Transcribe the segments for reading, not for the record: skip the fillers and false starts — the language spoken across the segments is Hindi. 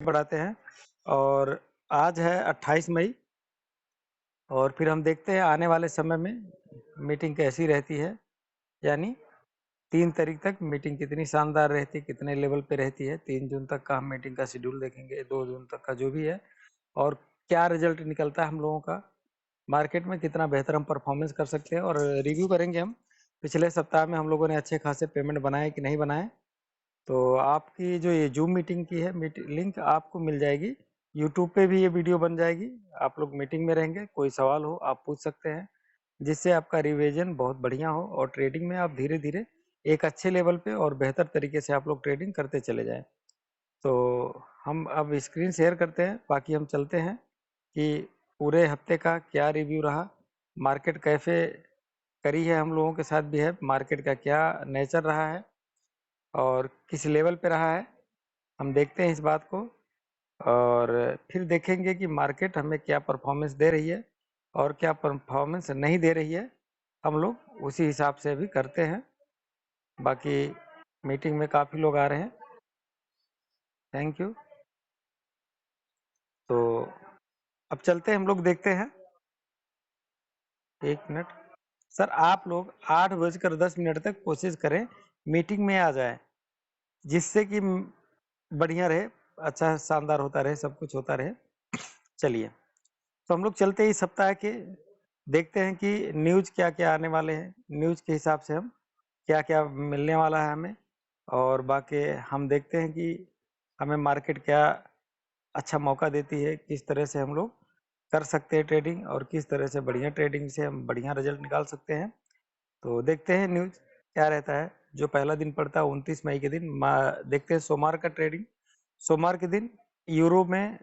बढ़ाते हैं। और आज है 28 मई और फिर हम देखते हैं आने वाले समय में मीटिंग कैसी रहती है, यानी 3 तारीख तक मीटिंग कितनी शानदार रहती है, कितने लेवल पे रहती है। 3 जून तक का हम मीटिंग का शेड्यूल देखेंगे, 2 जून तक का जो भी है, और क्या रिजल्ट निकलता है हम लोगों का, मार्केट में कितना बेहतर हम परफॉर्मेंस कर सकते हैं, और रिव्यू करेंगे हम पिछले सप्ताह में हम लोगों ने अच्छे खासे पेमेंट बनाए कि नहीं बनाए। तो आपकी जो ये जूम मीटिंग की है लिंक आपको मिल जाएगी, यूट्यूब पे भी ये वीडियो बन जाएगी। आप लोग मीटिंग में रहेंगे, कोई सवाल हो आप पूछ सकते हैं, जिससे आपका रिवीजन बहुत बढ़िया हो और ट्रेडिंग में आप धीरे धीरे एक अच्छे लेवल पे और बेहतर तरीके से आप लोग ट्रेडिंग करते चले जाएं। तो हम अब स्क्रीन शेयर करते हैं, बाकी हम चलते हैं कि पूरे हफ्ते का क्या रिव्यू रहा, मार्केट कैसे करी है हम लोगों के साथ भी है, मार्केट का क्या नेचर रहा है और किस लेवल पे रहा है, हम देखते हैं इस बात को। और फिर देखेंगे कि मार्केट हमें क्या परफॉर्मेंस दे रही है और क्या परफॉर्मेंस नहीं दे रही है, हम लोग उसी हिसाब से भी करते हैं। बाकी मीटिंग में काफ़ी लोग आ रहे हैं, थैंक यू। तो अब चलते हैं, हम लोग देखते हैं। 1 मिनट सर, आप लोग 8:10 तक कोशिश करें मीटिंग में आ जाए, जिससे कि बढ़िया रहे, अच्छा शानदार होता रहे, सब कुछ होता रहे। चलिए, तो हम लोग चलते ही सप्ताह के देखते हैं कि न्यूज क्या क्या आने वाले हैं, न्यूज के हिसाब से हम क्या क्या मिलने वाला है हमें, और बाकी हम देखते हैं कि हमें मार्केट क्या अच्छा मौका देती है, किस तरह से हम लोग कर सकते हैं ट्रेडिंग और किस तरह से बढ़िया ट्रेडिंग से हम बढ़िया रिजल्ट निकाल सकते हैं। तो देखते हैं न्यूज क्या रहता है। जो पहला दिन पड़ता है 29 मई के दिन, देखते हैं सोमवार का ट्रेडिंग। सोमवार के दिन यूरोप में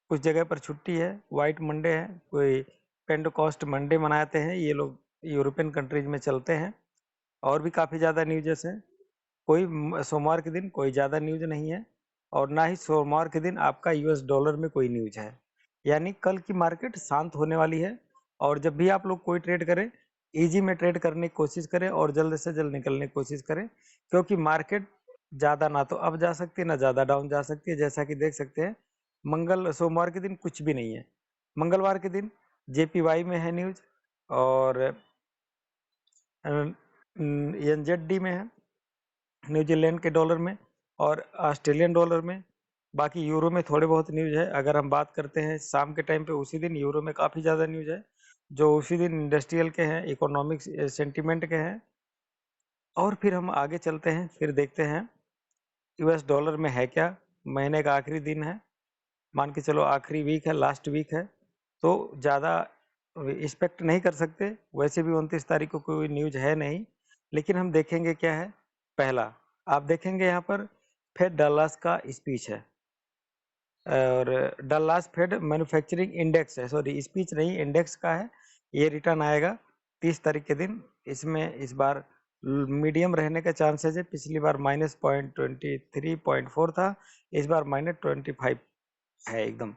कुछ जगह पर छुट्टी है, व्हाइट मंडे है, कोई पेंटकोस्ट मंडे मनाते हैं ये लोग, यूरोपियन कंट्रीज में चलते हैं। और भी काफ़ी ज़्यादा न्यूजेस हैं, कोई सोमवार के दिन कोई ज़्यादा न्यूज नहीं है, और ना ही सोमवार के दिन आपका यूएस डॉलर में कोई न्यूज है। यानी कल की मार्केट शांत होने वाली है। और जब भी आप लोग कोई ट्रेड करें, इजी में ट्रेड करने की कोशिश करें और जल्द से जल्द निकलने की कोशिश करें, क्योंकि मार्केट ज़्यादा ना तो अप जा सकती है ना ज़्यादा डाउन जा सकती है। जैसा कि देख सकते हैं, सोमवार के दिन कुछ भी नहीं है। मंगलवार के दिन जेपीवाई में है न्यूज, और एनजेडी में है, न्यूजीलैंड के डॉलर में और ऑस्ट्रेलियन डॉलर में। बाकी यूरो में थोड़े बहुत न्यूज है। अगर हम बात करते हैं शाम के टाइम पे, उसी दिन यूरो में काफ़ी ज़्यादा न्यूज है, जो उसी दिन इंडस्ट्रियल के हैं, इकोनॉमिक सेंटिमेंट के हैं। और फिर हम आगे चलते हैं, फिर देखते हैं यूएस डॉलर में है क्या। महीने का आखिरी दिन है, मान के चलो आखिरी वीक है, लास्ट वीक है, तो ज़्यादा एक्सपेक्ट नहीं कर सकते। वैसे भी 29 तारीख को कोई न्यूज है नहीं, लेकिन हम देखेंगे क्या है। पहला आप देखेंगे यहाँ पर फेड डल्लास का स्पीच है, और डल्लास फेड मैन्युफैक्चरिंग इंडेक्स है, सॉरी स्पीच नहीं इंडेक्स का है। ये रिटर्न आएगा 30 तारीख के दिन। इसमें इस बार मीडियम रहने का चांसेस है, पिछली बार -23.4 था, इस बार -25 है एकदम।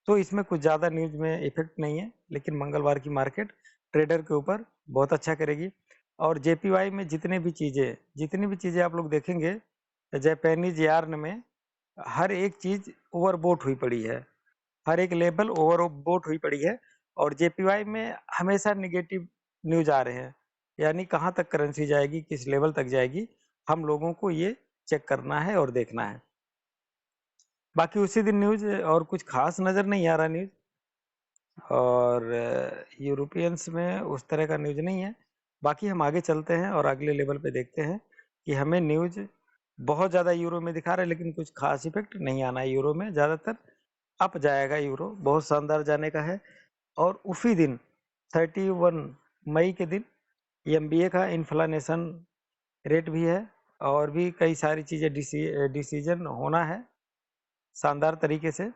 तो इसमें कुछ ज़्यादा न्यूज में इफेक्ट नहीं है, लेकिन मंगलवार की मार्केट ट्रेडर के ऊपर बहुत अच्छा करेगी। और जेपीवाई में जितनी भी चीज़ें आप लोग देखेंगे, जापानीज यार्न में हर एक चीज ओवरबोट हुई पड़ी है, हर एक लेवल ओवरबोट हुई पड़ी है। और जेपीवाई में हमेशा निगेटिव न्यूज आ रहे हैं, यानी कहाँ तक करेंसी जाएगी, किस लेवल तक जाएगी, हम लोगों को ये चेक करना है और देखना है। बाकी उसी दिन न्यूज और कुछ खास नजर नहीं आ रहा न्यूज, और यूरोपियंस में उस तरह का न्यूज नहीं है। बाकी हम आगे चलते हैं और अगले लेवल पे देखते हैं कि हमें न्यूज बहुत ज़्यादा यूरो में दिखा रहा है, लेकिन कुछ खास इफेक्ट नहीं आना है यूरो में, ज़्यादातर अप जाएगा, यूरो बहुत शानदार जाने का है। और उसी दिन 31 मई के दिन एमबीए का इन्फ्लेशन रेट भी है, और भी कई सारी चीज़ें डिसीजन होना है शानदार तरीके से।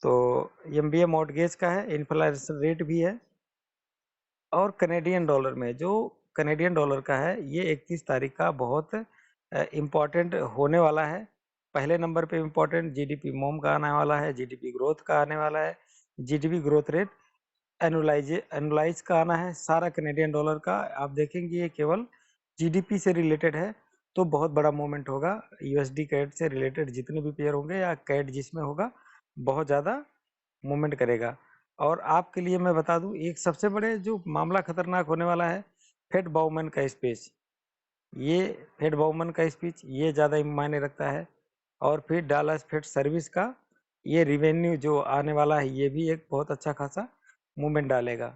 तो एमबीए मॉर्टगेज का है, इन्फ्लेशन रेट भी है। और कनेडियन डॉलर में, जो कनेडियन डॉलर का है, ये 31 तारीख का बहुत इम्पॉर्टेंट होने वाला है। पहले नंबर पे इम्पॉर्टेंट जीडीपी मोम का आने वाला है, जीडीपी ग्रोथ का आने वाला है, जीडीपी ग्रोथ रेट एनुलाइज का आना है। सारा कनेडियन डॉलर का आप देखेंगे ये केवल जीडीपी से रिलेटेड है, तो बहुत बड़ा मूवमेंट होगा। यूएसडी कैड से रिलेटेड जितने भी पेयर होंगे या कैड जिसमें होगा, बहुत ज़्यादा मूवमेंट करेगा। और आपके लिए मैं बता दूं, एक सबसे बड़े जो मामला खतरनाक होने वाला है, फेड बाउमन का स्पीच। ये फेड बाउमन का स्पीच ये ज़्यादा मायने रखता है। और फिर डालस फेड सर्विस का ये रिवेन्यू जो आने वाला है, ये भी एक बहुत अच्छा खासा मूवमेंट डालेगा।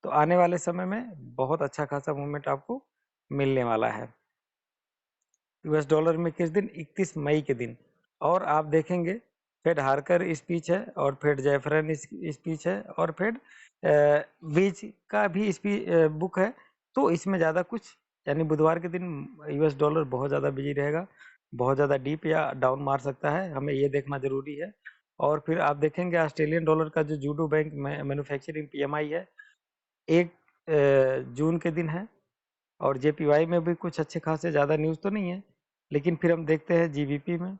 तो आने वाले समय में बहुत अच्छा खासा मूवमेंट आपको मिलने वाला है। यूएस डॉलर में किस दिन? 31 मई के दिन। और आप देखेंगे फेड हार्कर स्पीच है, और फेड जैफरन स्पीच है, और फेड बीच का भी स्पीच बुक है। तो इसमें ज़्यादा कुछ, यानी बुधवार के दिन यूएस डॉलर बहुत ज़्यादा बिजी रहेगा, बहुत ज़्यादा डीप या डाउन मार सकता है, हमें ये देखना जरूरी है। और फिर आप देखेंगे ऑस्ट्रेलियन डॉलर का जो जूडो बैंक मैन्युफैक्चरिंग पीएमआई है, 1 जून के दिन है। और जेपीवाई में भी कुछ अच्छे खासे ज़्यादा न्यूज़ तो नहीं है, लेकिन फिर हम देखते हैं जीबीपी में।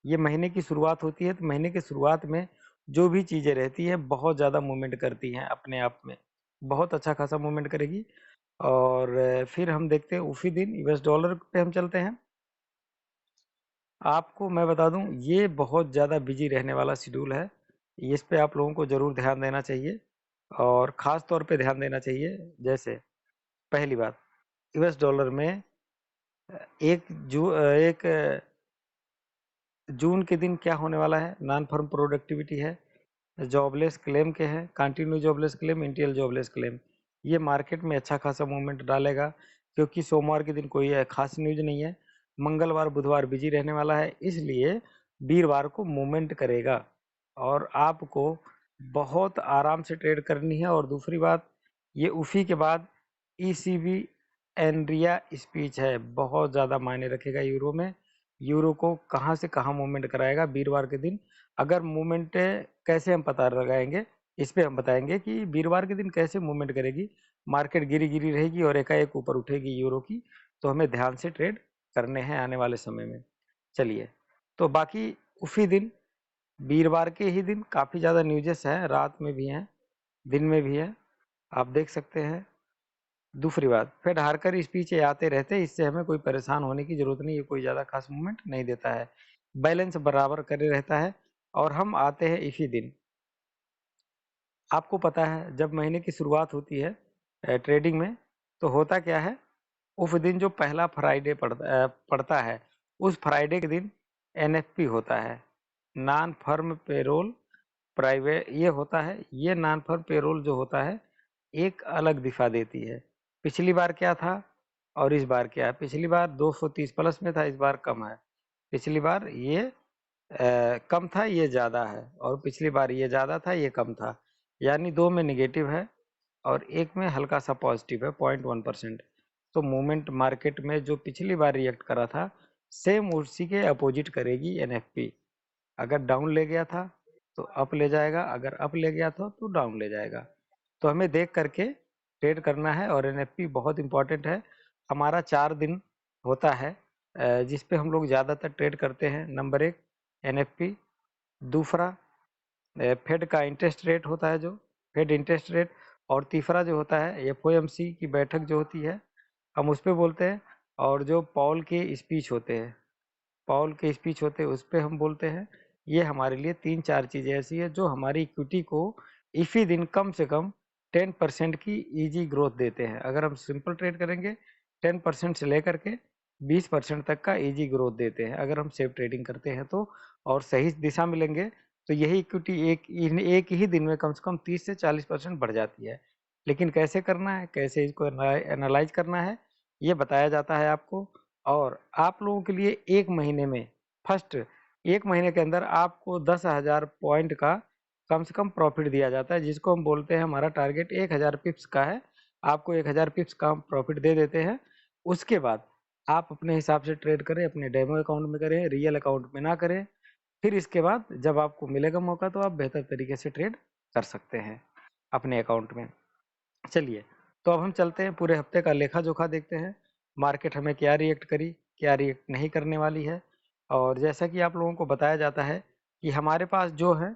ये महीने की शुरुआत होती है, तो महीने की शुरुआत में जो भी चीज़ें रहती हैं बहुत ज़्यादा मूवमेंट करती हैं अपने आप में, बहुत अच्छा खासा मूवमेंट करेगी। और फिर हम देखते हैं उसी दिन यूएस डॉलर पे हम चलते हैं। आपको मैं बता दूं, ये बहुत ज़्यादा बिजी रहने वाला शेड्यूल है, इस पे आप लोगों को ज़रूर ध्यान देना चाहिए, और ख़ास तौर पे ध्यान देना चाहिए। जैसे पहली बात, यूएस डॉलर में एक जून के दिन क्या होने वाला है? नॉन फर्म प्रोडक्टिविटी है, जॉबलेस क्लेम के हैं, continue jobless claim, initial jobless claim. ये मार्केट में अच्छा खासा मूवमेंट डालेगा, क्योंकि सोमवार के दिन कोई खास न्यूज नहीं है। मंगलवार बुधवार बिजी रहने वाला है, इसलिए वीरवार को मूवमेंट करेगा, और आपको बहुत आराम से ट्रेड करनी है। और दूसरी बात, ये उसी के बाद ईसीबी एनरिया स्पीच है, बहुत ज़्यादा मायने रखेगा यूरो में। यूरो को कहाँ से कहाँ मूवमेंट कराएगा वीरवार के दिन। अगर मूवमेंट कैसे हम पता लगाएंगे, इस पे हम बताएंगे कि वीरवार के दिन कैसे मूवमेंट करेगी। मार्केट गिरी गिरी रहेगी और एकाएक ऊपर उठेगी यूरो की, तो हमें ध्यान से ट्रेड करने हैं आने वाले समय में। चलिए, तो बाकी उसी दिन वीरवार के ही दिन काफ़ी ज़्यादा न्यूजेस हैं, रात में भी हैं, दिन में भी है, आप देख सकते हैं। दूसरी बात, फेड हार्कर स्पीच आते रहते हैं, इससे हमें कोई परेशान होने की जरूरत नहीं है, कोई ज़्यादा खास मूवमेंट नहीं देता है, बैलेंस बराबर करे रहता है। और हम आते हैं इसी दिन। आपको पता है जब महीने की शुरुआत होती है ट्रेडिंग में, तो होता क्या है, उस दिन जो पहला फ्राइडे पड़ता है, उस फ्राइडे के दिन एनएफपी होता है, नॉन फर्म पेरोल प्राइवेट, ये होता है। ये नॉन फर्म पेरोल जो होता है, एक अलग दिशा देती है। पिछली बार क्या था और इस बार क्या है? पिछली बार 230 प्लस में था, इस बार कम है। पिछली बार ये कम था, ये ज़्यादा है, और पिछली बार ये ज़्यादा था, ये कम था, यानी दो में निगेटिव है और एक में हल्का सा पॉजिटिव है, 0.1%। तो मूवमेंट मार्केट में जो पिछली बार रिएक्ट करा था, सेम उसी के अपोजिट करेगी एनएफपी। अगर डाउन ले गया था तो अप ले जाएगा, अगर अप ले गया था तो डाउन ले जाएगा। तो हमें देख करके ट्रेड करना है, और एनएफपी बहुत इंपॉर्टेंट है। हमारा 4 दिन होता है जिस पे हम लोग ज़्यादातर ट्रेड करते हैं। नंबर 1 एनएफपी, दूसरा फेड का इंटरेस्ट रेट होता है, जो फेड इंटरेस्ट रेट, और तीसरा जो होता है एफओएमसी की बैठक जो होती है, हम उस पे बोलते हैं। और जो पॉल के स्पीच होते हैं, पॉल के स्पीच होते हैं, उस पे हम बोलते हैं। ये हमारे लिए 3-4 चीज़ें ऐसी है जो हमारी इक्विटी को इसी दिन कम से कम 10% की इजी ग्रोथ देते हैं। अगर हम सिंपल ट्रेड करेंगे, 10% से लेकर के 20% तक का इजी ग्रोथ देते हैं, अगर हम सेफ ट्रेडिंग करते हैं तो। और सही दिशा में लेंगे तो यही इक्विटी एक ही दिन में कम से कम 30 से 40% बढ़ जाती है। लेकिन कैसे करना है, कैसे इसको एनालाइज करना है, ये बताया जाता है आपको। और आप लोगों के लिए एक महीने में, फर्स्ट एक महीने के अंदर आपको 10,000 पॉइंट का कम से कम प्रॉफिट दिया जाता है, जिसको हम बोलते हैं हमारा टारगेट 1,000 पिप्स का है। आपको 1,000 पिप्स का हम प्रॉफिट दे देते हैं। उसके बाद आप अपने हिसाब से ट्रेड करें, अपने डेमो अकाउंट में करें, रियल अकाउंट में ना करें। फिर इसके बाद जब आपको मिलेगा मौका, तो आप बेहतर तरीके से ट्रेड कर सकते हैं अपने अकाउंट में। चलिए, तो अब हम चलते हैं पूरे हफ्ते का लेखा जोखा देखते हैं, मार्केट हमें क्या रिएक्ट करी, क्या रिएक्ट नहीं करने वाली है। और जैसा कि आप लोगों को बताया जाता है कि हमारे पास जो है,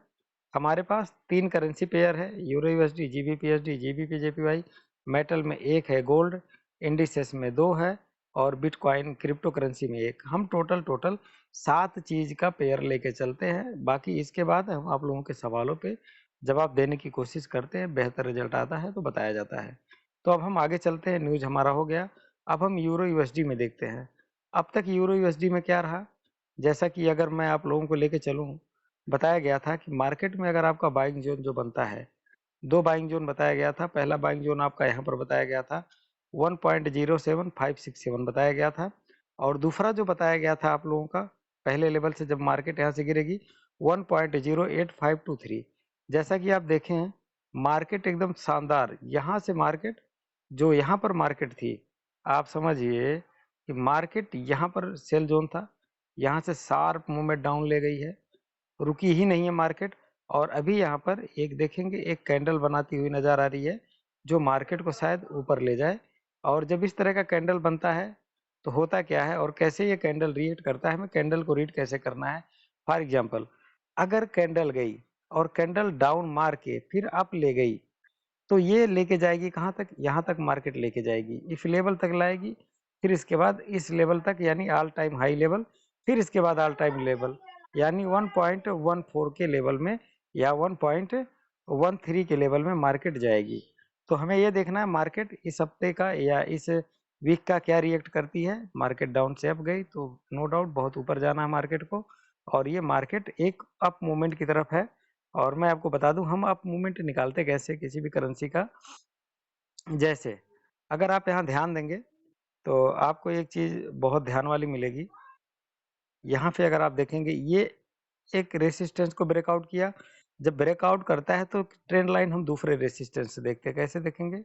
हमारे पास 3 करेंसी पेयर है, euro USD, GBPUSD, GBP JPY. Metal में एक है गोल्ड, इंडिसेस में 2 है, और बिटकॉइन क्रिप्टो करेंसी में एक, हम टोटल 7 चीज का पेयर लेके चलते हैं। बाकी इसके बाद हम आप लोगों के सवालों पे जवाब देने की कोशिश करते हैं, बेहतर रिजल्ट आता है तो बताया जाता है। तो अब हम आगे चलते हैं, न्यूज हमारा हो गया। अब हम यूरो यूएसडी में देखते हैं। अब तक यूरो यूएसडी में क्या रहा, जैसा कि अगर मैं आप लोगों को लेके चलूं, बताया गया था कि मार्केट में अगर आपका बाइंग जोन जो बनता है, 2 बाइंग जोन बताया गया था। पहला बाइंग जोन आपका यहाँ पर बताया गया था 1.07567 बताया गया था, और दूसरा जो बताया गया था आप लोगों का पहले लेवल से जब मार्केट यहाँ से गिरेगी 1.08523। जैसा कि आप देखें हैं, मार्केट एकदम शानदार, यहाँ से मार्केट जो यहाँ पर मार्केट थी, आप समझिए कि मार्केट यहाँ पर सेल जोन था, यहाँ से शार्प मूवमेंट डाउन ले गई है, रुकी ही नहीं है मार्केट। और अभी यहाँ पर एक देखेंगे, एक कैंडल बनाती हुई नजर आ रही है जो मार्केट को शायद ऊपर ले जाए। और जब इस तरह का कैंडल बनता है तो होता क्या है और कैसे ये कैंडल रिएक्ट करता है, हमें कैंडल को रीड कैसे करना है। फॉर एग्जांपल, अगर कैंडल गई और कैंडल डाउन मार के फिर अप ले गई, तो ये लेके जाएगी कहाँ तक, यहाँ तक मार्केट लेके जाएगी, इस लेवल तक लाएगी, फिर इसके बाद इस लेवल तक यानी ऑल टाइम हाई लेवल, फिर इसके बाद ऑल टाइम लेवल यानी 1.14 के लेवल में या 1.13 के लेवल में मार्केट जाएगी। तो हमें ये देखना है मार्केट इस हफ्ते का या इस वीक का क्या रिएक्ट करती है। मार्केट डाउन से अप गई तो नो डाउट बहुत ऊपर जाना है मार्केट को, और ये मार्केट एक अप मूवमेंट की तरफ है। और मैं आपको बता दूं हम अप मूवमेंट निकालते कैसे किसी भी करेंसी का, जैसे अगर आप यहाँ ध्यान देंगे तो आपको एक चीज बहुत ध्यान वाली मिलेगी। यहाँ पे अगर आप देखेंगे ये एक रेसिस्टेंस को ब्रेकआउट किया, जब ब्रेकआउट करता है तो ट्रेंड लाइन हम दूसरे रेसिस्टेंस से देखते हैं। कैसे देखेंगे,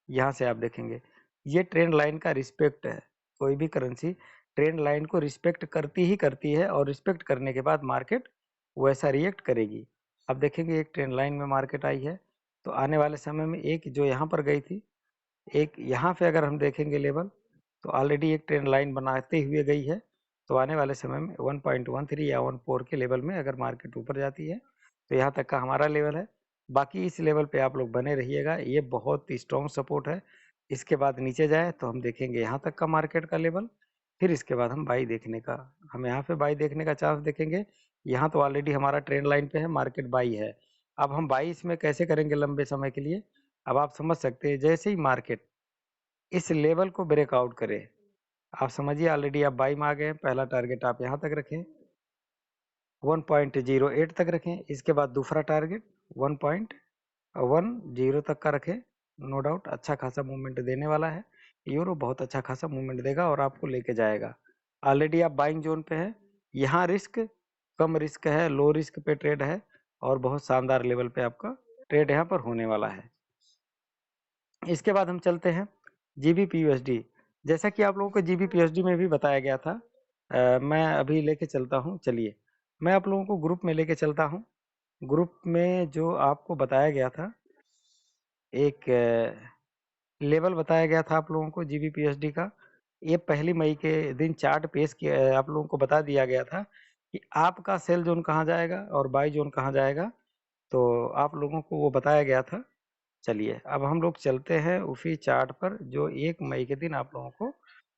यहाँ से आप देखेंगे ये ट्रेंड लाइन का रिस्पेक्ट है। कोई भी करेंसी ट्रेंड लाइन को रिस्पेक्ट करती ही करती है, और रिस्पेक्ट करने के बाद मार्केट वैसा रिएक्ट करेगी। अब देखेंगे एक ट्रेंड लाइन में मार्केट आई है, तो आने वाले समय में एक जो यहाँ पर गई थी, एक यहाँ पे अगर हम देखेंगे लेवल, तो ऑलरेडी एक ट्रेंड लाइन बनाते हुए गई है। तो आने वाले समय में 1.13 या 14 के लेवल में अगर मार्केट ऊपर जाती है तो यहाँ तक का हमारा लेवल है। बाकी इस लेवल पे आप लोग बने रहिएगा, ये बहुत स्ट्रॉन्ग सपोर्ट है। इसके बाद नीचे जाए तो हम देखेंगे यहाँ तक का मार्केट का लेवल, फिर इसके बाद हम बाई देखने का, हम यहाँ पे बाई देखने का चांस देखेंगे। यहाँ तो ऑलरेडी हमारा ट्रेंड लाइन पे है, मार्केट बाई है। अब हम बाई इसमें कैसे करेंगे लंबे समय के लिए, अब आप समझ सकते हैं जैसे ही मार्केट इस लेवल को ब्रेकआउट करे, आप समझिए ऑलरेडी आप बाई में आ गए। पहला टारगेट आप यहाँ तक रखें, 1.08 तक रखें, इसके बाद दूसरा टारगेट 1.10 तक का रखें। नो डाउट अच्छा खासा मूवमेंट देने वाला है यूरो, बहुत अच्छा खासा मूवमेंट देगा और आपको लेके जाएगा। ऑलरेडी आप बाइंग जोन पे है, यहाँ रिस्क कम रिस्क है, लो रिस्क पे ट्रेड है, और बहुत शानदार लेवल पे आपका ट्रेड यहाँ पर होने वाला है। इसके बाद हम चलते हैं जीबीपी यूएसडी। जैसा कि आप लोगों को जीबीपी यूएसडी में भी बताया गया था, मैं अभी लेके चलता हूँ। चलिए मैं आप लोगों को ग्रुप में लेके चलता हूँ। ग्रुप में जो आपको बताया गया था, एक लेवल बताया गया था आप लोगों को जीबीपी यूएसडी का। ये 1 मई के दिन चार्ट पेश किया, आप लोगों को बता दिया गया था कि आपका सेल जोन कहाँ जाएगा और बाई जोन कहाँ जाएगा, तो आप लोगों को वो बताया गया था। चलिए अब हम लोग चलते हैं उसी चार्ट पर जो 1 मई के दिन आप लोगों को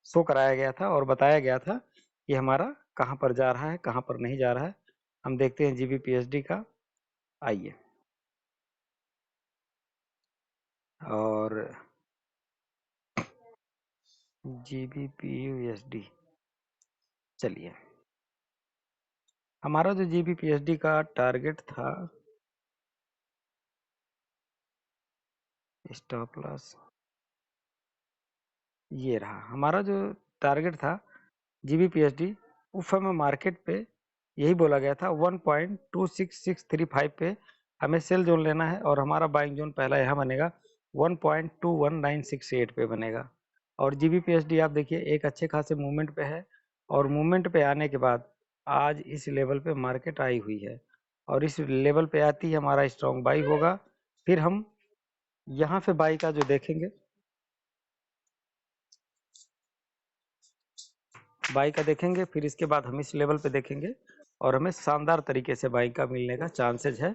शो कराया गया था और बताया गया था कि हमारा कहाँ पर जा रहा है कहाँ पर नहीं जा रहा है। हम देखते हैं जीबीपीएसडी का, आइए। और जीबीपीयूएसडी, चलिए हमारा जो जीबीपीएसडी का टारगेट था, स्टॉप लॉस ये रहा। हमारा जो टारगेट था जीबीपीएसडी, उस समय मार्केट पे यही बोला गया था 1.26635 पे हमें सेल जोन लेना है, और हमारा बाइंग जोन पहला यहाँ बनेगा 1.21968 पे बनेगा। और जीबीपीएसडी आप देखिए एक अच्छे खासे मूवमेंट पे है, और मूवमेंट पे आने के बाद आज इस लेवल पे मार्केट आई हुई है, और इस लेवल पे आती है हमारा स्ट्रॉन्ग बाई होगा। फिर हम यहाँ पे बाई का जो देखेंगे, बाई का देखेंगे, फिर इसके बाद हम इस लेवल पे देखेंगे, और हमें शानदार तरीके से बाई का मिलने का चांसेज है।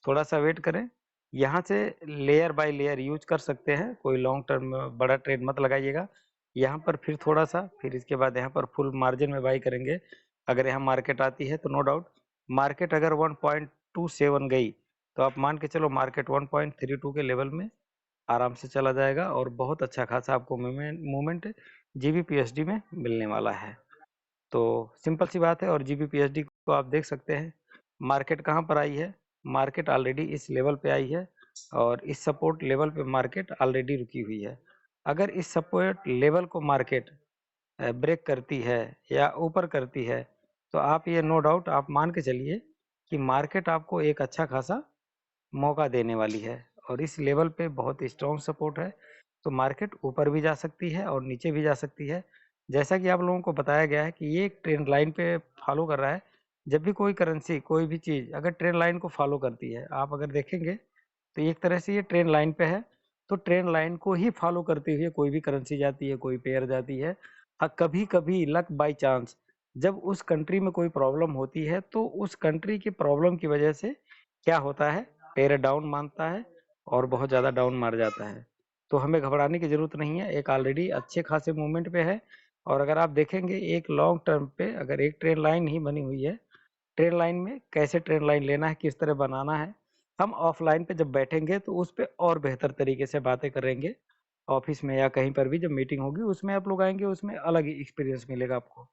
थोड़ा सा वेट करें, यहाँ से लेयर बाय लेयर यूज कर सकते हैं, कोई लॉन्ग टर्म बड़ा ट्रेड मत लगाइएगा। यहाँ पर फिर थोड़ा-सा, फिर इसके बाद यहाँ पर फुल मार्जिन में बाई करेंगे। अगर यहाँ मार्केट आती है तो नो डाउट मार्केट अगर 1.27 गई, तो आप मान के चलो मार्केट 1.32 के लेवल में आराम से चला जाएगा और बहुत अच्छा खासा आपको मूवमेंट जीबीपीएसडी में मिलने वाला है। तो सिंपल सी बात है और जीबीपीएसडी को आप देख सकते हैं मार्केट कहाँ पर आई है। मार्केट ऑलरेडी इस लेवल पे आई है और इस सपोर्ट लेवल पे मार्केट ऑलरेडी रुकी हुई है। अगर इस सपोर्ट लेवल को मार्केट ब्रेक करती है या ऊपर करती है, तो आप ये नो डाउट आप मान के चलिए कि मार्केट आपको एक अच्छा खासा मौका देने वाली है और इस लेवल पे बहुत स्ट्रॉन्ग सपोर्ट है। तो मार्केट ऊपर भी जा सकती है और नीचे भी जा सकती है। जैसा कि आप लोगों को बताया गया है कि ये एक ट्रेंड लाइन पे फॉलो कर रहा है। जब भी कोई करेंसी, कोई भी चीज़ अगर ट्रेंड लाइन को फॉलो करती है, आप अगर देखेंगे तो एक तरह से ये ट्रेंड लाइन पे है। तो ट्रेंड लाइन को ही फॉलो करते हुए कोई भी करेंसी जाती है, कोई पेयर जाती है। हाँ, कभी-कभी लक बाय चांस जब उस कंट्री में कोई प्रॉब्लम होती है, तो उस कंट्री की प्रॉब्लम की वजह से क्या होता है, पेयर डाउन मारता है और बहुत ज़्यादा डाउन मार जाता है। तो हमें घबराने की ज़रूरत नहीं है, एक ऑलरेडी अच्छे खासे मूवमेंट पे है। और अगर आप देखेंगे एक लॉन्ग टर्म पे अगर एक ट्रेंड लाइन ही बनी हुई है, ट्रेंड लाइन में कैसे ट्रेंड लाइन लेना है, किस तरह बनाना है, हम ऑफलाइन पे जब बैठेंगे तो उस पे और बेहतर तरीके से बातें करेंगे। ऑफिस में या कहीं पर भी जब मीटिंग होगी उसमें आप लोग आएँगे, उसमें अलग ही एक्सपीरियंस मिलेगा आपको।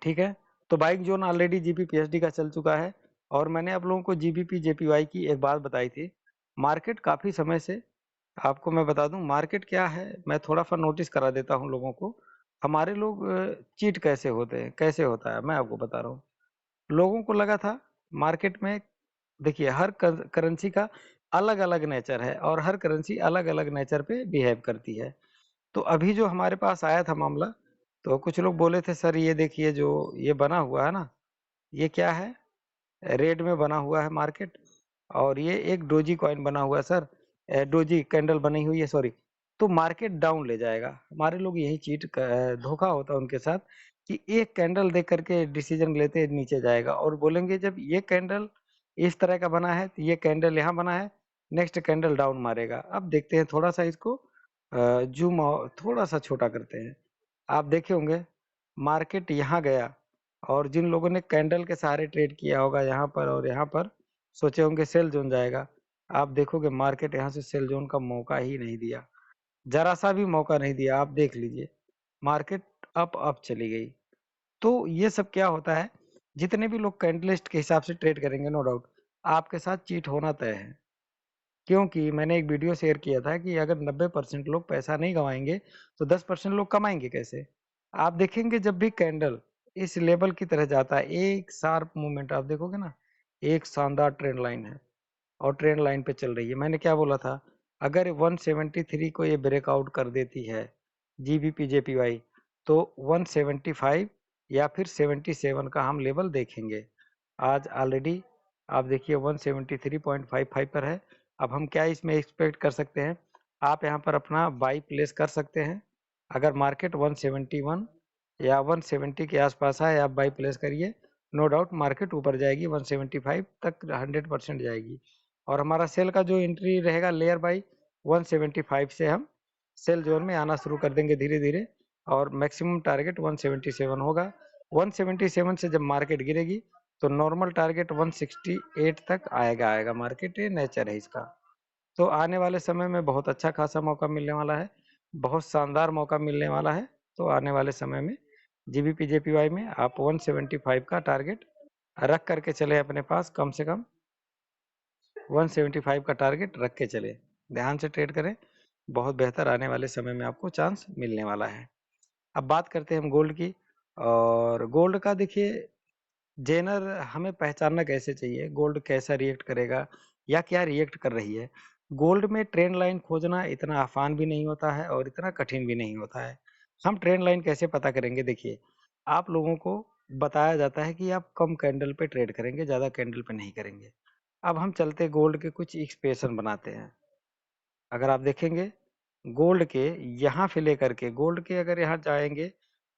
ठीक है? तो बाइक ज़ोन ऑलरेडी जीबीपीएसडी का चल चुका है और मैंने आप लोगों को जीबीपी, जेपीवाई की एक बात बताई थी। मार्केट काफ़ी समय से आपको मैं बता दूँ मार्केट क्या है, मैं थोड़ा-सा नोटिस करा देता हूँ लोगों को। हमारे लोग चीट कैसे होते हैं, कैसे होता है, मैं आपको बता रहा हूँ। लोगों को लगा था मार्केट में देखिए हर करेंसी का अलग-अलग नेचर है और हर करेंसी अलग-अलग नेचर पे बिहेव करती है। तो अभी जो हमारे पास आया था मामला, तो कुछ लोग बोले थे सर ये देखिए जो ये बना हुआ है ना, ये क्या है? रेड में बना हुआ है मार्केट और ये एक डोजी कॉइन बना हुआ है सर, डोजी कैंडल बनी हुई है सॉरी, तो मार्केट डाउन ले जाएगा। हमारे लोग यही धोखा होता है उनके साथ कि एक कैंडल देख करके डिसीजन लेते हैं नीचे जाएगा और बोलेंगे जब ये कैंडल इस तरह का बना है, तो ये कैंडल यहाँ बना है, नेक्स्ट कैंडल डाउन मारेगा। अब देखते हैं थोड़ा-सा इसको थोड़ा-सा छोटा करते हैं। आप देखे होंगे मार्केट यहाँ गया और जिन लोगों ने कैंडल के सहारे ट्रेड किया होगा यहाँ पर और यहाँ पर, सोचे होंगे सेल ज़ोन जाएगा। आप देखोगे मार्केट यहाँ से सेल ज़ोन का मौका ही नहीं दिया, ज़रा-सा भी मौका नहीं दिया, आप देख लीजिए। मार्केट अप चली गई। तो ये सब क्या होता है, जितने भी लोग कैंडलिस्ट के हिसाब से ट्रेड करेंगे नो डाउट, आपके साथ चीट होना तय है। क्योंकि मैंने एक वीडियो शेयर किया था कि अगर 90% लोग पैसा नहीं कमाएँगे, तो 10% लोग कमाएँगे कैसे? आप देखेंगे जब भी कैंडल इस लेवल की तरह जाता है, एक शार्प मूवमेंट आप देखोगे ना, एक शानदार ट्रेंड लाइन है और ट्रेंड लाइन पे चल रही है। मैंने क्या बोला था, अगर 173 को ये ब्रेकआउट कर देती है, जीबीपी, जेपीवाई, तो 175 या फिर 77 का हम लेवल देखेंगे। आज ऑलरेडी आप देखिए 173.55 पर है। अब हम क्या इसमें एक्सपेक्ट कर सकते हैं? आप यहाँ पर अपना बाई प्लेस कर सकते हैं। अगर मार्केट 171 या 170 के आसपास आए, आप बाई प्लेस करिए। नो डाउट मार्केट ऊपर जाएगी, 175 तक 100% जाएगी और हमारा सेल का जो एंट्री रहेगा लेयर बाई 175 से हम सेल जोन में आना शुरू कर देंगे धीरे-धीरे और मैक्सिमम टारगेट 177 होगा। 177 से जब मार्केट गिरेगी, तो नॉर्मल टारगेट 168 तक आएगा मार्केट, ये नेचर है इसका। तो आने वाले समय में बहुत अच्छा खासा मौका मिलने वाला है, बहुत शानदार मौका मिलने वाला है। तो आने वाले समय में जीबीपी, जेपीवाई में आप 175 का टारगेट रख कर के चलें अपने पास, कम से कम 175 का टारगेट रख के चलें। ध्यान से ट्रेड करें, बहुत बेहतर आने वाले समय में आपको चांस मिलने वाला है। अब बात करते हैं हम गोल्ड की और गोल्ड का देखिए जेनर हमें पहचानना कैसे चाहिए, गोल्ड कैसा रिएक्ट करेगा या क्या रिएक्ट कर रही है। गोल्ड में ट्रेंड लाइन खोजना इतना आसान भी नहीं होता है और इतना कठिन भी नहीं होता है। हम ट्रेंड लाइन कैसे पता करेंगे देखिए, आप लोगों को बताया जाता है कि आप कम कैंडल पे ट्रेड करेंगे, ज़्यादा कैंडल पे नहीं करेंगे। अब हम चलते गोल्ड के कुछ इक्वेशन बनाते हैं। अगर आप देखेंगे गोल्ड के यहाँ से लेकर के गोल्ड के अगर यहाँ जाएँगे,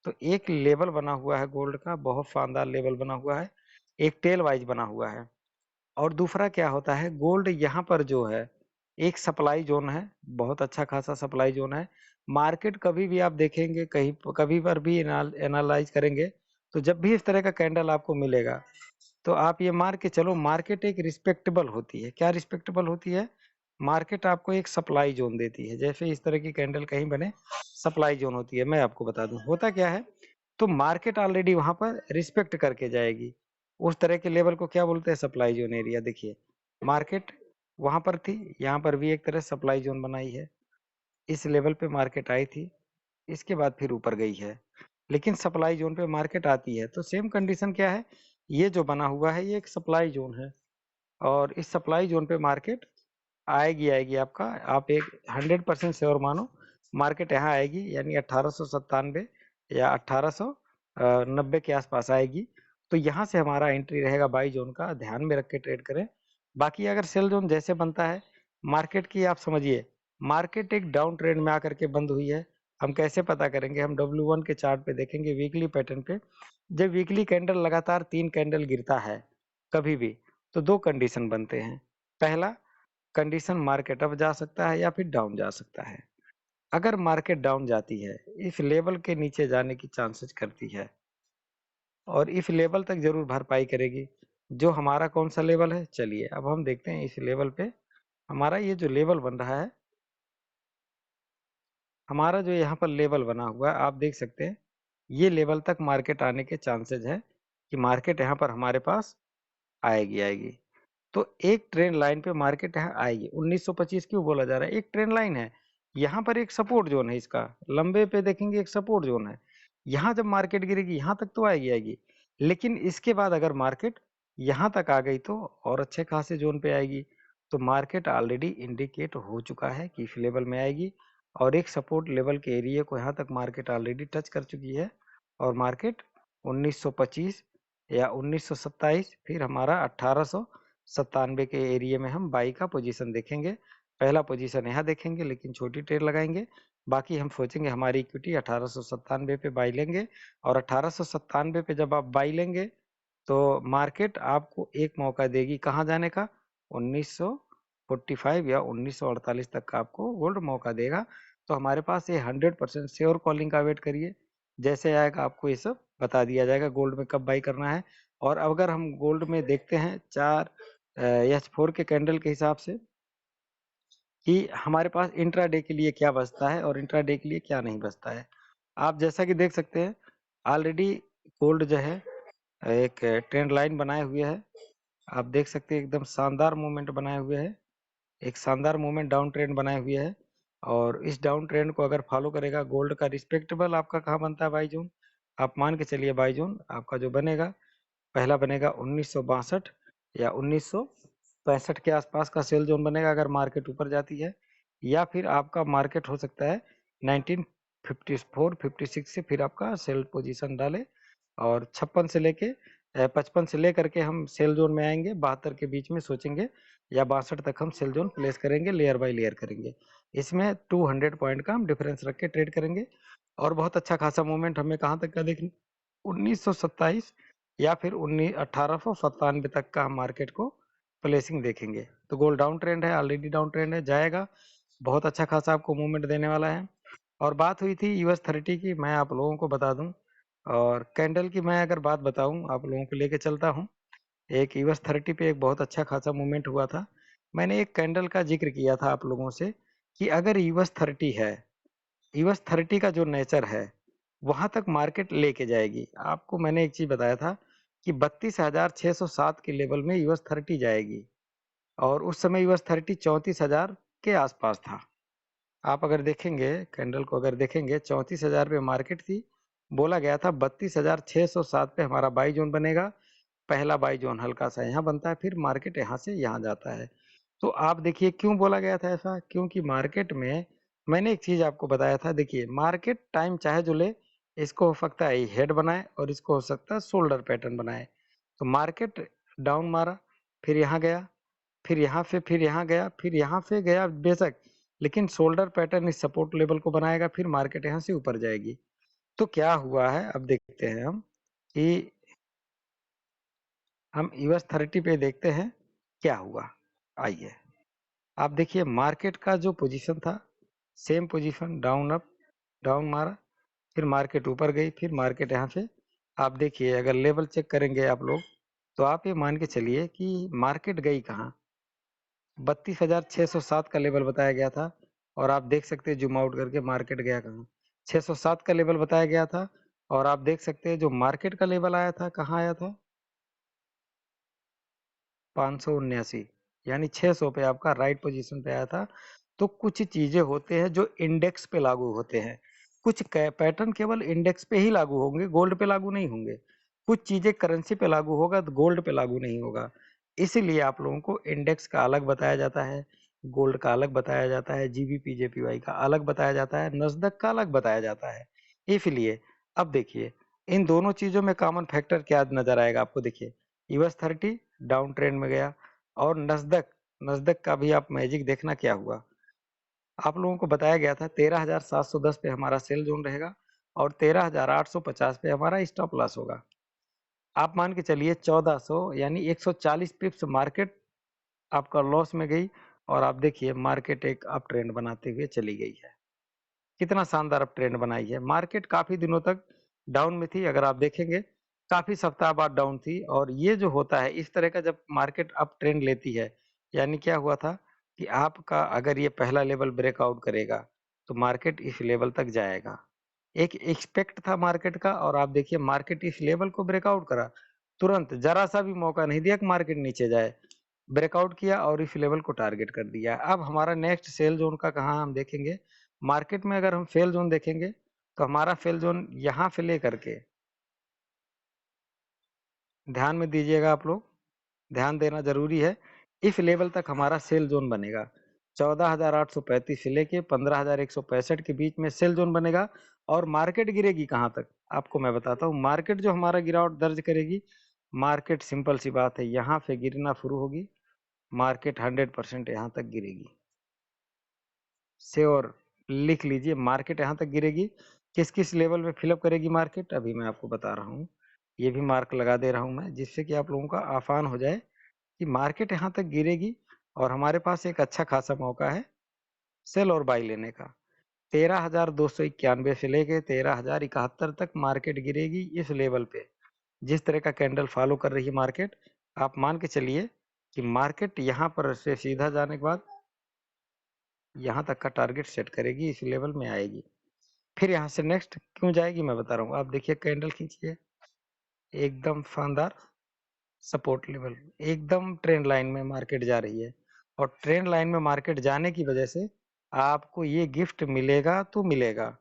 तो एक लेवल बना हुआ है गोल्ड का, बहुत शानदार लेवल बना हुआ है। एक टेल वाइज़ बना हुआ है और दूसरा क्या होता है गोल्ड यहाँ पर जो है एक सप्लाई ज़ोन है, बहुत अच्छा खासा सप्लाई ज़ोन है। मार्केट कभी भी आप देखेंगे, कहीं कभी पर भी एनालाइज़ करेंगे, तो जब भी इस तरह का कैंडल आपको मिलेगा, तो आप ये मान के चलो मार्केट एक रिस्पेक्टेबल होती है। क्या रिस्पेक्टेबल होती है? मार्केट आपको एक सप्लाई ज़ोन देती है। जैसे इस तरह की कैंडल कहीं बने, सप्लाई ज़ोन होती है। मैं आपको बता दूँ, होता क्या है, तो मार्केट ऑलरेडी वहाँ पर रिस्पेक्ट करके जाएगी। उस तरह के लेवल को क्या बोलते हैं? Supply zone area. देखिए, मार्केट वहाँ पर थी, यहाँ पर भी एक तरह सप्लाई ज़ोन बनाई है। इस लेवल पे मार्केट आई थी, इसके बाद फिर ऊपर गई है। लेकिन सप्लाई ज़ोन पे मार्केट आती है, तो सेम कंडीशन क्या है? ये जो बना हुआ है, ये एक सप्लाई ज़ोन है और इस सप्लाई ज़ोन पे मार्केट आएगी आएगी आपका, आप एक 100% श्योर मानो, मार्केट यहाँ आएगी, यानी 1897 या 1890 के आसपास आएगी। तो यहाँ से हमारा एंट्री रहेगा बाई जोन का, ध्यान में रख के ट्रेड करें। बाकी अगर सेल जोन जैसे बनता है मार्केट की, आप समझिए मार्केट एक डाउन ट्रेंड में आकर के बंद हुई है। हम कैसे पता करेंगे? हम W1 के चार्ट पे देखेंगे, वीकली पैटर्न पे। जब वीकली कैंडल लगातार 3 कैंडल गिरता है कभी भी, तो 2 कंडीशन बनते हैं। पहला कंडीशन, मार्केट अप जा सकता है या फिर डाउन जा सकता है। अगर मार्केट डाउन जाती है, इस लेवल के नीचे जाने की चांसेस करती है और इस लेवल तक जरूर भरपाई करेगी। जो हमारा कौन सा लेवल है, चलिए अब हम देखते हैं इस लेवल पे। हमारा ये जो लेवल बन रहा है, हमारा जो यहाँ पर लेवल बना हुआ है, आप देख सकते हैं ये लेवल तक मार्केट आने के चांसेस है कि मार्केट यहाँ पर हमारे पास आएगी आएगी। तो एक ट्रेंड लाइन पे मार्केट यहाँ आएगी। 1925 क्यों बोला जा रहा है? एक ट्रेंड लाइन है, यहाँ पर एक सपोर्ट जोन है, इसका लंबे पे देखेंगे एक सपोर्ट जोन है। यहाँ जब मार्केट गिरेगी यहाँ तक तो आएगी आएगी, लेकिन इसके बाद अगर मार्केट यहाँ तक आ गई तो और अच्छे खासे जोन पे आएगी। तो मार्केट ऑलरेडी इंडिकेट हो चुका है कि इस लेवल में आएगी और एक सपोर्ट लेवल के एरिया को यहाँ तक मार्केट ऑलरेडी टच कर चुकी है और मार्केट 1925 या 1927 फिर हमारा 1897 के एरिया में हम बाई का पोजीशन देखेंगे। पहला पोजीशन यहाँ देखेंगे, लेकिन छोटी ट्रेड लगाएंगे। बाकी हम सोचेंगे हमारी इक्विटी 1897 पे बाई लेंगे और 1897 पे जब आप बाई लेंगे तो मार्केट आपको एक मौका देगी कहाँ जाने का? 1945 या 1948 तक का आपको गोल्ड मौका देगा। तो हमारे पास ये 100% श्योर कॉलिंग का वेट करिए। जैसे आएगा आपको ये सब बता दिया जाएगा गोल्ड में कब बाई करना है। और अगर हम गोल्ड में देखते हैं 4 H4 के कैंडल के हिसाब से कि हमारे पास इंट्राडे के लिए क्या बचता है और इंट्राडे के लिए क्या नहीं बचता है। आप जैसा कि देख सकते हैं ऑलरेडी गोल्ड जो है एक ट्रेंड लाइन बनाए हुए है। आप देख सकते हैं एकदम शानदार मूवमेंट बनाए हुए है, एक शानदार मूवमेंट डाउन ट्रेंड बनाए हुए है। और इस डाउन ट्रेंड को अगर फॉलो करेगा गोल्ड का रिस्पेक्टेबल आपका कहाँ बनता है बाई जोन? आप मान के चलिए बाई जोन आपका जो बनेगा, पहला बनेगा 1962 या 1965 के आसपास का सेल जोन बनेगा अगर मार्केट ऊपर जाती है। या फिर आपका मार्केट हो सकता है 1954-56 से फिर आपका सेल पोजीशन डाले और 56 से लेके 55 से लेकर के हम सेल जोन में आएंगे, 72 के बीच में सोचेंगे या 62 तक हम सेल जोन प्लेस करेंगे, लेयर बाय लेयर करेंगे। इसमें 200 पॉइंट का हम डिफरेंस रख के ट्रेड करेंगे और बहुत अच्छा खासा मूवमेंट हमें कहाँ तक का देखने 1927 या फिर 1897 तक का हम मार्केट को प्लेसिंग देखेंगे। तो गोल्ड डाउन ट्रेंड है, ऑलरेडी डाउन ट्रेंड है, जाएगा, बहुत अच्छा खासा आपको मूवमेंट देने वाला है। और बात हुई थी US30 की, मैं आप लोगों को बता दूं और कैंडल की मैं अगर बात बताऊं आप लोगों को लेके चलता हूं। एक US30 पे एक बहुत अच्छा खासा मूवमेंट हुआ था। मैंने एक कैंडल का जिक्र किया था आप लोगों से कि अगर US30 है, US30 का जो नेचर है वहां तक मार्केट लेके जाएगी। आपको मैंने एक चीज बताया था कि 32,607 के लेवल में US30 जाएगी और उस समय US30 34,000 के आसपास था। आप अगर देखेंगे कैंडल को, अगर देखेंगे 34,000 पे मार्केट थी, बोला गया था 32,607 पे हमारा बाई जोन बनेगा। पहला बाई जोन हल्का सा यहाँ बनता है, फिर मार्केट यहाँ से यहाँ जाता है। तो आप देखिए क्यों बोला गया था ऐसा? क्योंकि मार्केट में मैंने एक चीज आपको बताया था, देखिए मार्केट टाइम चाहे जो ले, इसको हो सकता है हेड बनाए और इसको हो सकता है शोल्डर पैटर्न बनाए। तो मार्केट डाउन मारा, फिर यहाँ गया, फिर यहाँ से फिर यहाँ गया, फिर यहाँ से गया बेशक, लेकिन शोल्डर पैटर्न इस सपोर्ट लेवल को बनाएगा, फिर मार्केट यहाँ से ऊपर जाएगी। तो क्या हुआ है अब देखते हैं हम कि हम US30 पे देखते हैं क्या हुआ। आइए आप देखिए मार्केट का जो पोजीशन था, same position, down up, down मारा, फिर मार्केट ऊपर गई, फिर मार्केट यहाँ से आप देखिए अगर लेवल चेक करेंगे आप लोग, तो आप ये मान के चलिए कि मार्केट गई कहाँ, 32,607 का लेवल बताया गया था। और आप देख सकते हैं जूम आउट करके मार्केट गया कहाँ, 607 का लेवल बताया गया था। और आप देख सकते हैं जो मार्केट का लेवल आया था, कहाँ आया था, 579, यानी 600 पे आपका राइट पोजीशन पे आया था। तो कुछ चीजें होते हैं जो इंडेक्स पे लागू होते हैं, कुछ पैटर्न केवल इंडेक्स पे ही लागू होंगे, गोल्ड पे लागू नहीं होंगे। कुछ चीजें करेंसी पे लागू होगा तो गोल्ड पे लागू नहीं होगा। इसीलिए आप लोगों को इंडेक्स का अलग बताया जाता है, गोल्ड का अलग बताया जाता है, जीबीपी जेपीवाई का अलग बताया जाता है, नस्दक का अलग बताया जाता है। इसलिए अब देखिए इन दोनों चीजों में कॉमन फैक्टर क्या नजर आएगा आपको, देखिए US30 डाउन ट्रेंड में गया, और नस्दक, नस्दक का भी आप मैजिक देखना क्या हुआ। आप लोगों को बताया गया था 13,710 पे हमारा सेल जोन रहेगा और 13,850 पे हमारा स्टॉप लॉस होगा। आप मान के चलिए 1400 यानी 140 पिप्स मार्केट आपका लॉस में गई, और आप देखिए मार्केट एक अप ट्रेंड बनाते हुए चली गई है। कितना शानदार अप ट्रेंड बनाई है। मार्केट काफी दिनों तक डाउन में थी, अगर आप देखेंगे काफी सप्ताह बाद डाउन थी। और ये जो होता है इस तरह का, जब मार्केट अप ट्रेंड लेती है, यानी क्या हुआ था कि आपका अगर ये पहला लेवल ब्रेकआउट करेगा तो मार्केट इस लेवल तक जाएगा। एक एक्सपेक्ट था मार्केट का, और आप देखिए मार्केट इस लेवल को ब्रेकआउट करा, तुरंत जरा सा भी मौका नहीं दिया कि मार्केट नीचे जाए, ब्रेकआउट किया और इस लेवल को टारगेट कर दिया। अब हमारा नेक्स्ट सेल जोन का कहाँ हम देखेंगे, मार्केट में अगर हम फेल जोन देखेंगे तो हमारा फेल जोन यहाँ से लेकर के, ध्यान में दीजिएगा आप लोग, ध्यान देना जरूरी है, इस लेवल तक हमारा सेल जोन बनेगा। 14,835 से लेके 15,165 के बीच में सेल जोन बनेगा। और मार्केट गिरेगी कहाँ तक, आपको मैं बताता हूँ। मार्केट जो हमारा गिरावट दर्ज करेगी, मार्केट सिंपल सी बात है यहाँ से गिरना शुरू होगी, मार्केट 100% यहाँ तक गिरेगी, श्योर, लिख लीजिए मार्केट यहाँ तक गिरेगी। किस किस लेवल में फिलअप करेगी मार्केट, अभी मैं आपको बता रहा हूँ, ये भी मार्क लगा दे रहा हूँ मैं, जिससे कि आप लोगों का आसान हो जाए कि मार्केट यहाँ तक गिरेगी और हमारे पास एक अच्छा खासा मौका है सेल और बाई लेने का। 13,291 से लेके 13,071 तक मार्केट गिरेगी इस लेवल पे। जिस तरह का कैंडल फॉलो कर रही है मार्केट, आप मान के चलिए कि मार्केट यहाँ पर से सीधा जाने के बाद यहाँ तक का टारगेट सेट करेगी, इस लेवल में आएगी, फिर यहाँ से नेक्स्ट क्यों जाएगी मैं बता रहा हूँ। आप देखिए कैंडल खींचिए, एकदम शानदार सपोर्ट लेवल, एकदम ट्रेंड लाइन में मार्केट जा रही है। और ट्रेंड लाइन में मार्केट जाने की वजह से आपको ये गिफ्ट मिलेगा तो मिलेगा,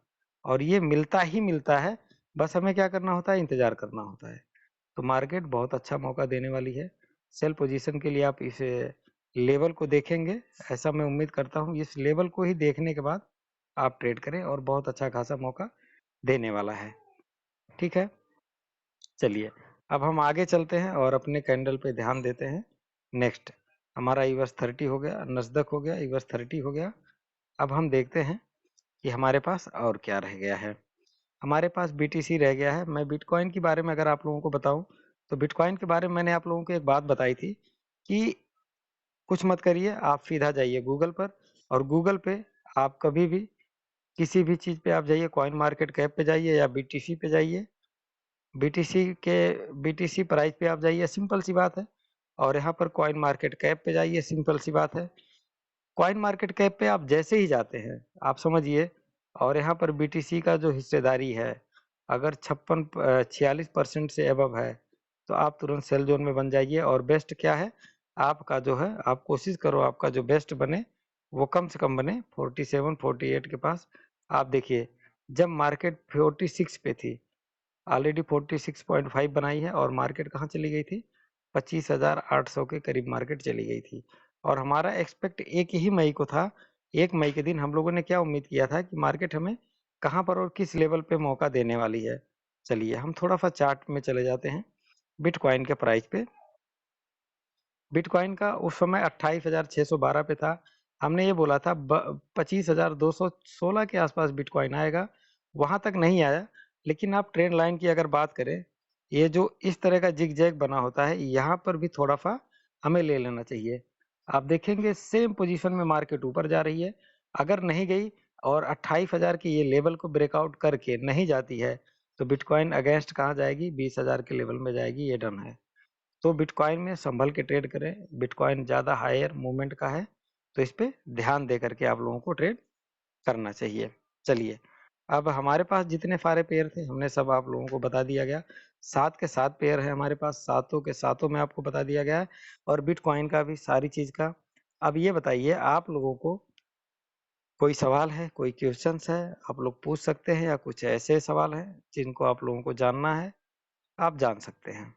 और ये मिलता ही मिलता है, बस हमें क्या करना होता है, इंतजार करना होता है। तो मार्केट बहुत अच्छा मौका देने वाली है सेल पोजीशन के लिए। आप इस लेवल को देखेंगे, ऐसा मैं उम्मीद करता हूँ, इस लेवल को ही देखने के बाद आप ट्रेड करें, और बहुत अच्छा खासा मौका देने वाला है। ठीक है, चलिए अब हम आगे चलते हैं और अपने कैंडल पे ध्यान देते हैं। नेक्स्ट हमारा US30 हो गया, नस्दक हो गया, US30 हो गया। अब हम देखते हैं कि हमारे पास और क्या रह गया है। हमारे पास BTC रह गया है। मैं बिटकॉइन के बारे में अगर आप लोगों को बताऊं, तो बिटकॉइन के बारे में मैंने आप लोगों को एक बात बताई थी कि कुछ मत करिए, आप सीधा जाइए गूगल पर, और गूगल पे आप कभी भी किसी भी चीज़ पे आप जाइए, कॉइन मार्केट कैप पे जाइए या BTC पे जाइए, बीटीसी के बीटीसी प्राइस पे आप जाइए, सिंपल सी बात है। और यहाँ पर कॉइन मार्केट कैप पे जाइए, सिंपल सी बात है। कॉइन मार्केट कैप पे आप जैसे ही जाते हैं, आप समझिए, और यहाँ पर बीटीसी का जो हिस्सेदारी है अगर 46% से अबव है, तो आप तुरंत सेल जोन में बन जाइए। और बेस्ट क्या है आपका जो है, आप कोशिश करो आपका जो बेस्ट बने वो कम से कम बने 47 48 के पास। आप देखिए जब मार्केट 46 पे थी, ऑलरेडी 46.5 बनाई है, और मार्केट कहाँ चली गई थी, 25,800 के करीब मार्केट चली गई थी। और हमारा एक्सपेक्ट 1 ही मई को था। 1 मई के दिन हम लोगों ने क्या उम्मीद किया था कि मार्केट हमें कहाँ पर और किस लेवल पे मौका देने वाली है। चलिए हम थोड़ा सा चार्ट में चले जाते हैं, बिटकॉइन के प्राइस पे। बिटकॉइन का उस समय 28,612 पे था। हमने ये बोला था 25,216 के आसपास बिटकॉइन आएगा, वहां तक नहीं आया। लेकिन आप ट्रेंड लाइन की अगर बात करें, ये जो इस तरह का जिग जैग बना होता है, यहाँ पर भी थोड़ा सा हमें ले लेना चाहिए। आप देखेंगे सेम पोजीशन में मार्केट ऊपर जा रही है। अगर नहीं गई और 28,000 के ये लेवल को ब्रेकआउट करके नहीं जाती है, तो बिटकॉइन अगेंस्ट कहाँ जाएगी? 20,000 के लेवल में जाएगी, ये डन है। तो बिटकॉइन में संभल के ट्रेड करें। बिटकॉइन ज़्यादा हायर मूवमेंट का है, तो इस पे ध्यान दे करके आप लोगों को ट्रेड करना चाहिए। चलिए, अब हमारे पास जितने सारे पेयर थे हमने सब आप लोगों को बता दिया गया। 7 के 7 पेयर है हमारे पास, सातों के सातों में आपको बता दिया गया है, और बिटकॉइन का भी, सारी चीज़ का। अब ये बताइए, आप लोगों को कोई सवाल है, कोई क्वेश्चंस है, आप लोग पूछ सकते हैं, या कुछ ऐसे सवाल हैं जिनको आप लोगों को जानना है, आप जान सकते हैं।